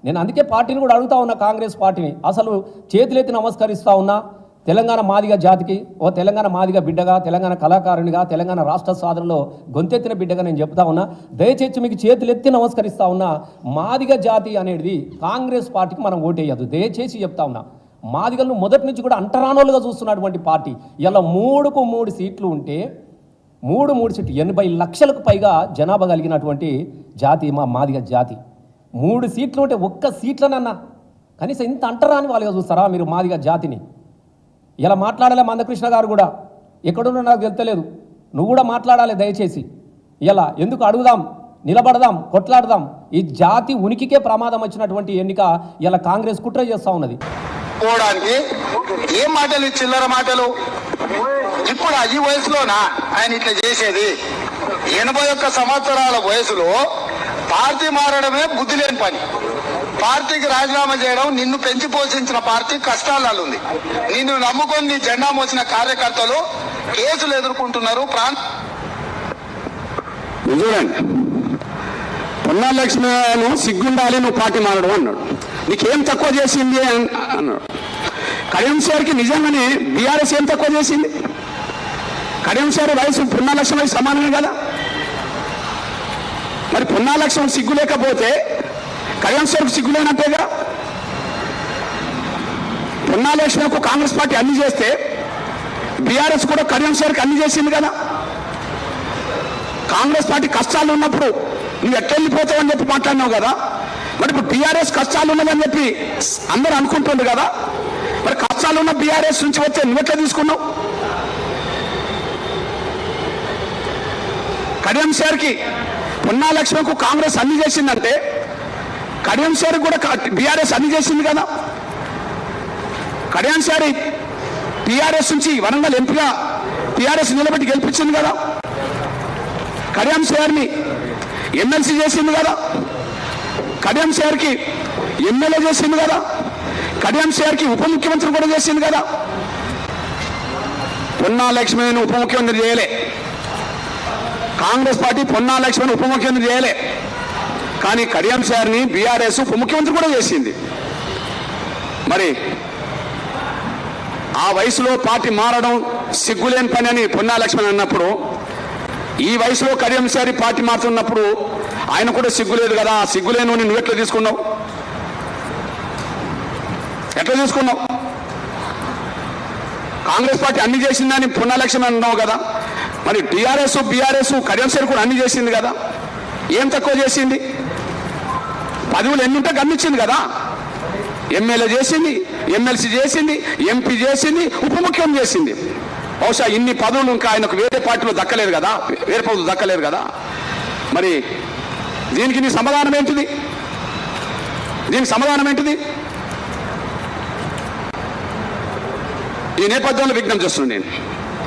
నేను అందుకే పార్టీని కూడా అడుగుతా ఉన్నా, కాంగ్రెస్ పార్టీని అసలు చేతులెత్తి నమస్కరిస్తా ఉన్నా. తెలంగాణ మాదిగ జాతికి ఓ తెలంగాణ మాదిగ బిడ్డగా, తెలంగాణ కళాకారునిగా, తెలంగాణ రాష్ట్ర సాధనలో గొంతెత్తిన బిడ్డగా నేను చెప్తా ఉన్నా. దయచేసి మీకు చేతులెత్తి నమస్కరిస్తా ఉన్నా. మాదిగ జాతి అనేది కాంగ్రెస్ పార్టీకి మనం ఓటేయద్దు, దయచేసి చెప్తా ఉన్నా. మాదిగలను మొదటి నుంచి కూడా అంటరానోలుగా చూస్తున్నటువంటి పార్టీ ఇలా 3కు 3 సీట్లు ఉంటే 3 సీట్లు 80 లక్షలకు పైగా జనాభా కలిగినటువంటి జాతి మా మాదిగ జాతి. 3 సీట్లు ఉంటే ఒక్క సీట్లనన్నా కనీసం ఇంత అంటరాని వాళ్ళుగా చూస్తారా మీరు మాదిగ జాతిని? ఇలా మాట్లాడాలి మందకృష్ణ గారు కూడా, ఎక్కడున్నా నాకు తెలుస్తలేదు, నువ్వు కూడా మాట్లాడాలి దయచేసి. ఇలా ఎందుకు అడుగుదాం, నిలబడదాం, కొట్లాడదాం. ఈ జాతి ఉనికికే ప్రమాదం వచ్చినటువంటి ఎన్నిక ఇలా కాంగ్రెస్ కుట్ర చేస్తూ ఉన్నది. పోవడానికి ఏం మాటలు, చిల్లర మాటలు. ఇప్పుడు ఈ వయసులోనా ఆయన ఇట్లా చేసేది? 81 సంవత్సరాల వయసులో పార్టీ మారడమే బుద్ధి లేని పని. పార్టీకి రాజీనామా చేయడం, నిన్ను పెంచి పోషించిన పార్టీ కష్టాలలో ఉంది. నిన్ను నమ్ముకొని నీ జెండా మోసిన కార్యకర్తలు కేసులు ఎదుర్కొంటున్నారు. చూడండి, పొన్నా లక్ష్మణ్ సిగ్గుండాలి నువ్వు పార్టీ మారడం అన్నాడు. నీకేం తక్కువ చేసింది అన్నాడు. కడియం సార్కి నిజంగానే బీఆర్ఎస్ ఏం తక్కువ చేసింది? కడియం సార్ వయసు పొన్నా లక్ష్మణ్ సమానమే కదా. మరి పొన్నా లక్ష్మణ్ సిగ్గు లేకపోతే కడియం సార్కు సిగ్గు లేనట్టేగా. పొన్నా లక్ష్మణ్కు కాంగ్రెస్ పార్టీ అన్ని చేస్తే బీఆర్ఎస్ కూడా కడియం సార్కి అన్ని చేసింది కదా. కాంగ్రెస్ పార్టీ కష్టాలు ఉన్నప్పుడు నువ్వు ఎట్లా వెళ్ళిపోతావు అని చెప్పి మాట్లాడినావు కదా. మరి ఇప్పుడు బీఆర్ఎస్ కష్టాలు ఉన్నదని చెప్పి అందరూ అనుకుంటుండ్రు కదా. మరి కష్టాలు ఉన్న బీఆర్ఎస్ నుంచి వచ్చే నువ్వెట్లా తీసుకున్నావు? కడియం సార్కి పొన్నా లక్ష్మణ్కు కాంగ్రెస్ అన్ని చేసిందంటే కడియం సార్ కూడా బీఆర్ఎస్ అన్ని చేసింది కదా. కడియం సార్ టీఆర్ఎస్ నుంచి వరంగల్ ఎంపీగా టీఆర్ఎస్ నిలబెట్టి గెలిపించింది కదా. కడియం సార్ని ఎమ్మెల్సీ చేసింది కదా. కడియం సార్కి ఎమ్మెల్యే చేసింది కదా. కడియం సార్కి ఉప ముఖ్యమంత్రి కూడా చేసింది కదా. పొన్నా లక్ష్మణ్ ఉప ముఖ్యమంత్రి చేయలే. కాంగ్రెస్ పార్టీ పొన్నా లక్ష్మణ్ ఉప ముఖ్యమంత్రి చేయలే. కానీ కడియం సార్ని బీఆర్ఎస్ ఉప ముఖ్యమంత్రి కూడా చేసింది. మరి ఆ వయసులో పార్టీ మారడం సిగ్గులేని పని అని పొన్నా లక్ష్మణ్ అన్నప్పుడు, ఈ వయసులో కడియం సారి పార్టీ మారుతున్నప్పుడు ఆయన కూడా సిగ్గులేదు కదా. సిగ్గులేను నువ్వు ఎట్లా తీసుకున్నావు? ఎట్లా తీసుకున్నావు? కాంగ్రెస్ పార్టీ అన్ని చేసిందని పొన్నా లక్ష్మణ్ అన్నావు కదా. మరి టీఆర్ఎస్ బీఆర్ఎస్ కడియం సార్ కూడా అన్ని చేసింది కదా. ఏం తక్కువ చేసింది? పదవులు ఎన్నుంటే గమనించింది కదా. ఎమ్మెల్యే చేసింది, ఎమ్మెల్సీ చేసింది, ఎంపీ చేసింది, ఉప ముఖ్యమంత్రి చేసింది. బహుశా ఇన్ని పదవులు ఇంకా ఆయనకు వేరే పార్టీలో దక్కలేదు కదా, వేరే పదవులు దక్కలేదు కదా. మరి దీనికి నీ సమాధానం ఏంటిది? దీనికి సమాధానం ఏంటిది? ఈ నేపథ్యంలో విజ్ఞప్తి చేస్తున్నాను నేను.